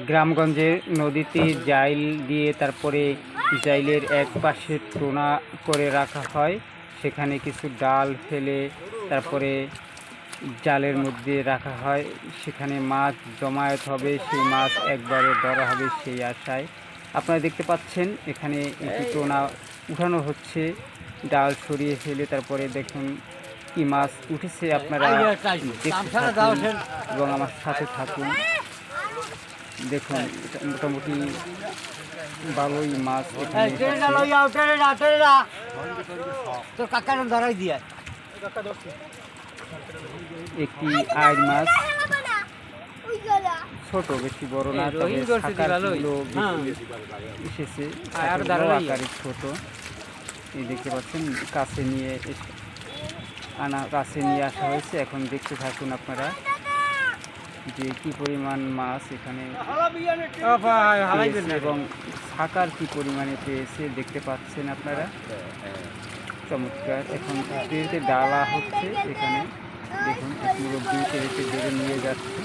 গ্রামগঞ্জে নদীতে জাইল দিয়ে তারপরে জাইলের এক পাশে টোনা করে রাখা হয়, সেখানে কিছু ডাল ফেলে তারপরে জালের মধ্যে রাখা হয়, সেখানে মাছ জমায়েত হবে, সেই মাছ একবারে ধরা হবে সেই আশায়। আপনারা দেখতে পাচ্ছেন এখানে একটি টোনা উঠানো হচ্ছে, ডাল সরিয়ে ফেলে তারপরে দেখুন কি মাছ উঠেছে, আপনারা দেখতে থাকুন এবং আমার সাথে থাকুন। দেখুন মোটামুটি ভালোই মাছ এখানে একটি আইড় মাছ, ছোট, বেশি বড় না, তবে শাকারগুলো এসেছে আকারের ছোট। এই দেখতে পাচ্ছেন কাছে নিয়ে আসা হয়েছে। এখন দেখতে থাকুন আপনারা যে কি পরিমাণ মাছ এখানে এবং শাকার কি পরিমাণে পেয়েছে দেখতে পাচ্ছেন আপনারা। চমৎকার। এখন ট্রেতে ডালা হচ্ছে, এখানে দেখুন এক মুরব্বি ট্রেতে ধরে নিয়ে যাচ্ছে।